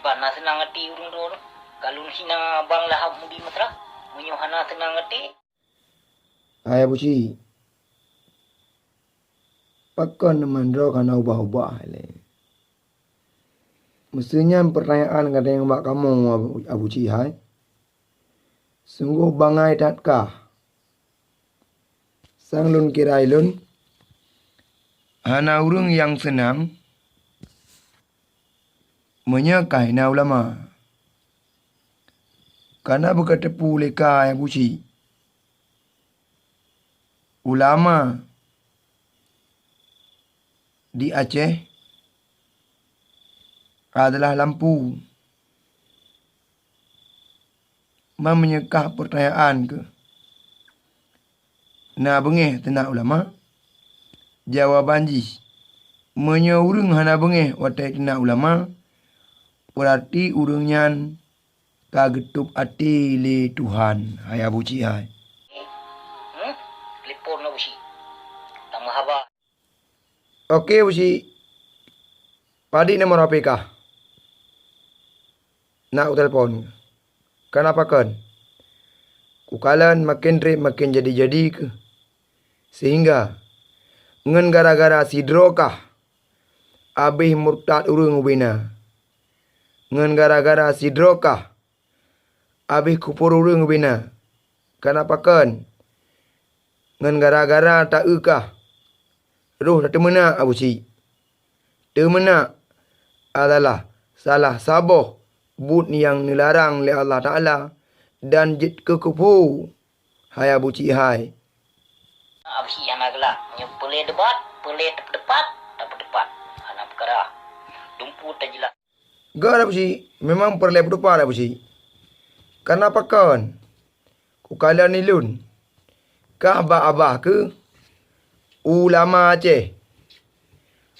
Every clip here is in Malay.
Cepat nak senang hati urung tu. Kalau sinang abang lahap mudi matra. Menyuhana senang hati. Hai buci. Pakon mandro kana ubah-ubah le. Mestinya pertanyaan kata yang mak kamu abuci hai. Sungguh bangai tatkah. Sang lun kirai lun. Hana urung yang senang. Menyekai na ulama. Karena berketepu leka yang buci. Ulama di Aceh adalah lampu menyekah pertanyaan ke na bengeh tenak ulama jawaban ji menyeurung hana bengeh watai tenak ulama berarti urungnyan kagetup ati le Tuhan hai abu ci hai Telepon lah busi. Tak mahaba. Okey busi. Padi nomor HP kah? Nak telefon. Kenapa kan? Kukalan makin trip makin jadi-jadi ke. Sehingga ngen gara-gara sidro kah? Abih murtad urung ubina. Ngen gara-gara sidro kah? Abih kupur urung ubina. Kenapa kan? Ngen gara-gara tak kah? Ruh tak temena abusi. Temena adalah salah saboh but yang dilarang oleh Allah Ta'ala dan jid kekupu. Hai Abu Cik hai. Absi yang agak nyempelih debat, pelih tepat, anak perkara. Dumpu tak jelas. Gak Abu Cik, memang perlu berdepan Abu Cik. Kenapa kan? Kukalian ni lun. Kah abah ke? Ulama Aceh.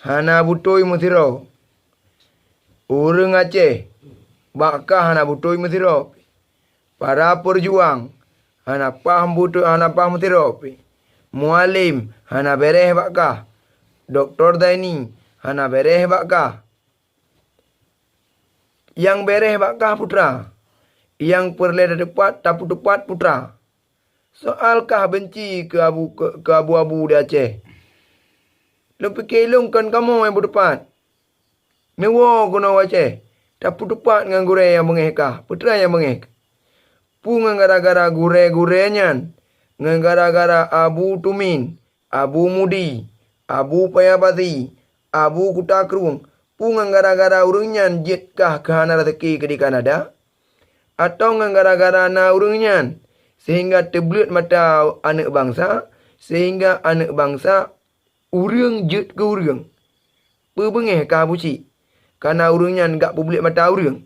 Hana butoi muthiro. Urung Aceh. Bakah hana butoi muthiro. Para perjuang. Hana paham butoi hana paham muthiro. Mualim hana bereh bakah. Doktor Daini hana bereh bakah. Yang bereh bakah putra. Yang perle depat tapi tepat putra. Soalkah benci ke abu-abu di Aceh? Lu fikir kan kamu yang berdepan. Mewa guna Aceh. Tapi tepat dengan gure yang mengekah. Putra yang mengek. Pungan gara-gara gure-gurenya. Dengan gara-gara Abu Tumin. Abu Mudi. Abu Payabati. Abu Kutakrung. Pungan gara-gara urungnya jitkah ke hana rezeki ke di Kanada. Atau dengan gara-gara na urungnya. Sehingga terbelut mata anak bangsa. Sehingga anak bangsa urung jut ke urung. Perbengeh ke Abu Cik. Karena urungnya enggak publik mata urung.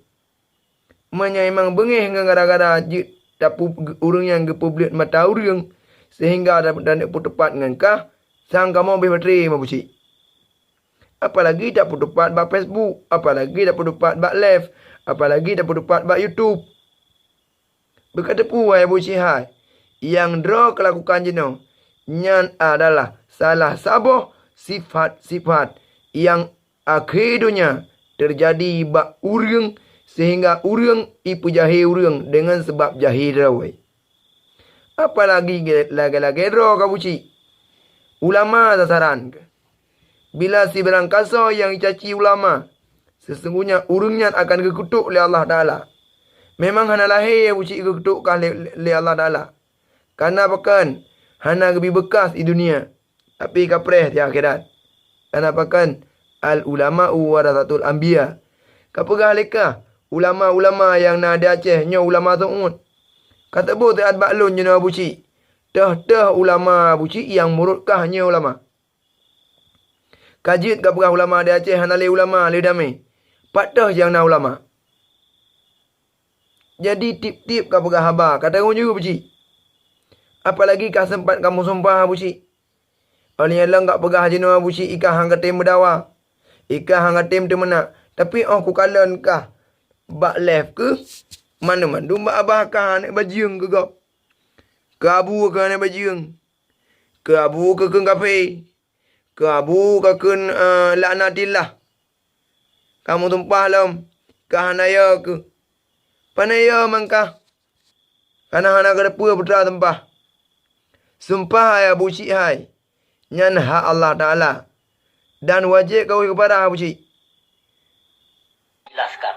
Memang bengeh dengan gara-gara jut. Tapi urungnya enggak publik mata urung. Sehingga dapat tepat dengan kah. Sang kamu lebih berterima Abu Cik. Apalagi tak tepat bak Facebook. Apalagi tak tepat bak live. Apalagi tak tepat bak YouTube. Berkata puai Abu Cik hai. Yang draw kelakukan jenuh. Nyan adalah salah saboh sifat-sifat yang akhirnya terjadi bak urang sehingga urang ipu jahil urang dengan sebab jahil rawai. Apalagi lagi-lagi draw Abu Cik. Ulama sasaran ke. Bila si berangkasa yang dicaci ulama. Sesungguhnya urangnya akan dikutuk oleh Allah Ta'ala. Memang hana lahir Abu Cik dikutukkan oleh Allah Ta'ala. Karena bahkan hana lebih bekas di dunia. Tapi kapreh di akhirat. Karena bahkan al-ulama'u warasatul anbiya. Kapagah leka ulama-ulama yang na di Aceh nya ulama tu'ud. Kata bu taat baklun jenuh Abu Cik. Dah ulama Abu Cik yang murudkah nya ulama. Kajit kapagah ulama di Aceh hana le ulama le damai. Patah yang na ulama. Jadi tip-tip kapagah haba. Kata orang juga Abu Cik. Apalagi kah sempat kamu sumpah Abu Cik. Oleh yang enggak pegah jenuh Abu Cik. Ikah hang katim berdawa. Ikah hang katim temena. Tapi aku kalan kah. Bak left ke. Mana-mana. Bak abah kah anak bajiang ke gap. Ke abu ke anak bajiang. Ke abu ke kafe. Ke abu ke laknatillah. Kamu tumpah lam. Kahanaya ke. Panaya mangkah. Hana kada pua putra tempah. Sumpah hai Abu Cik hai. Nyan hak Allah Ta'ala. Dan wajib kau kepada Abu Cik. Jelaskan.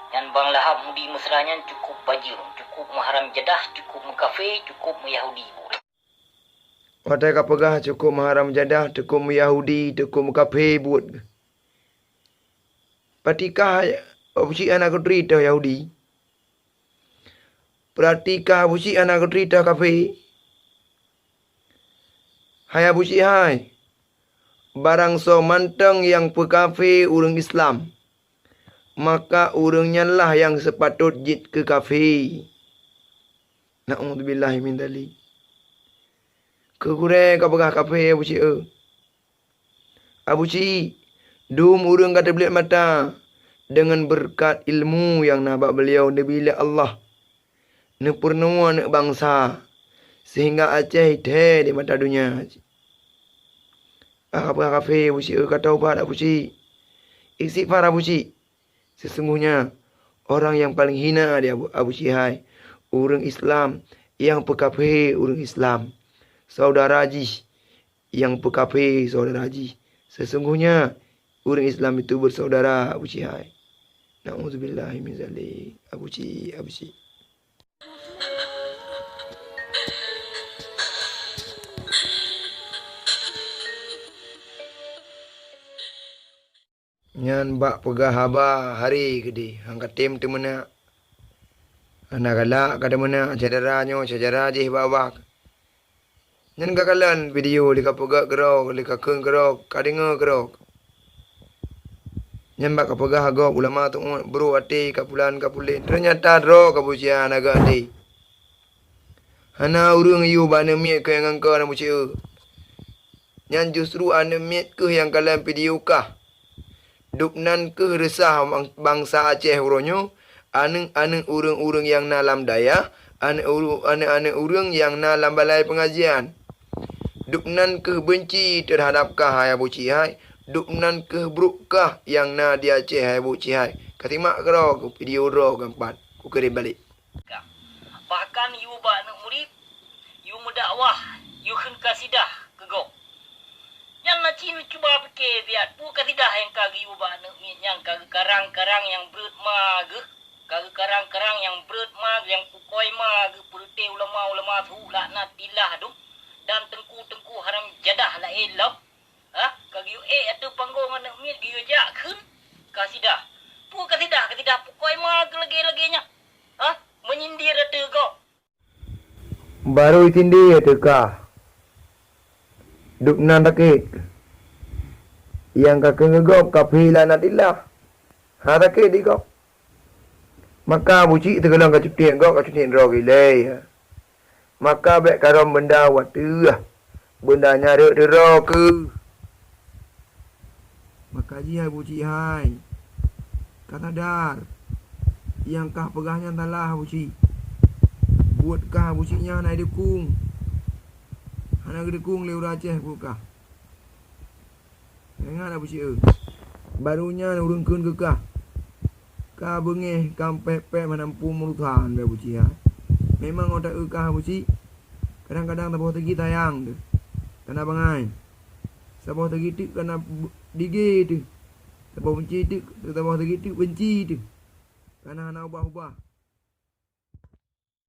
Yang bang lahap mudi mesranya cukup bajir, cukup mengharam jadah, cukup mengkafir, cukup Yahudi. Watai kapagah cukup mengharam jadah, cukup Yahudi, cukup kafir buat. Patikah Abu Cik anak keterita Yahudi. Pratikah Abu Cik anak keterita kafir. Hai Abu Cik hai. Barang so manteng yang pekafir urang Islam. Maka urangnya lah yang sepatut jid ke kafir. Na'udzubillahi min dzalik. Kegure kapagah kafir Abu Cik. Abu Cik, dum urang kata belit mata dengan berkat ilmu yang nabak beliau bila Allah ne purnua ne bangsa sehingga Aceh hidayah di mata dunia. Kapagah kafir Abu Cik kata ubat Abu Cik. Istighfar Abu Cik. Sesungguhnya orang yang paling hina dia Abu Cik hai, urang Islam yang pekafir urang Islam. Saudara haji yang pekafir saudara haji. Sesungguhnya orang Islam itu bersaudara Abu Cik hai. Na'udzubillahi min dzalik. Abu Cik, Abu Cik. Nyan bak pegah haba hari kedi. Angkat tim tu mana. Anak galak kada mana cederanya sejarah je babak. Nyan kakalan video lika pegak gerok, lika keung gerok, kadinga gerok. Nyan bak kapegah agak ulama tu bro ati kapulan kapulin. Ternyata dro kabucian agak ati. Hana urang yu bana miet ke yang angka na buci. Nyan justru ana miet ke yang kalan video kah. Dupnan ke resah bangsa Aceh uronyo. Aneng urang-urang yang nalam daya. Ane urang yang nalam balai pengajian. Dupnan ke benci terhadap kah hai Abu Cik hai. Dupnan ke brukkah yang na di Aceh hai Abu Cik hai. Katimak kero ke video ro keempat. Ku kirim balik. Bahkan you bak nak murid, you mendakwah, you khen kasidah ke go. Yang nak cina cuba fikir biar pu kasidah yang kagi you bak nak yang kagi karang-karang yang berat mag. Kagi karang-karang yang berat mag, yang pukoi mag, perute ulama-ulama tu laknat tilah tu. Dan tengku-tengku haram jadah lah elok. Ha? Kagi you atau panggung anak miet dia jak khen kasidah. Pu kasidah pukoi mag lagi-laginya. Ha? Menyindir ada kau. Baru itindi ada kah. Dupnan rakit. Yang kakek ngegop kafilah natilah. Ha rakit di kau. Maka Abu Cik tergelang kat cuti kau kat cuti ro gile. Maka baik karam benda watu lah. Benda nyaruk dero ke. Maka ji Abu Cik hai. Kata dar. Yang kah pegahnya talah Abu Cik. Buatkah Abu Ciknya naik dukung. Anak dukung lewat Aceh buatkah. Ingat Abu Cik. Barunya urung kun ke kah. Kah bengeh kampek-pek menampu mulutan Abu Cik. Memang otak kah Abu Cik. Kadang-kadang tabah tegi tayang tu. Kena bangai. Tabah tegi tu kena digi tu. Tabah benci tu, tabah tegi tu benci tu. Karena anak ubah-ubah.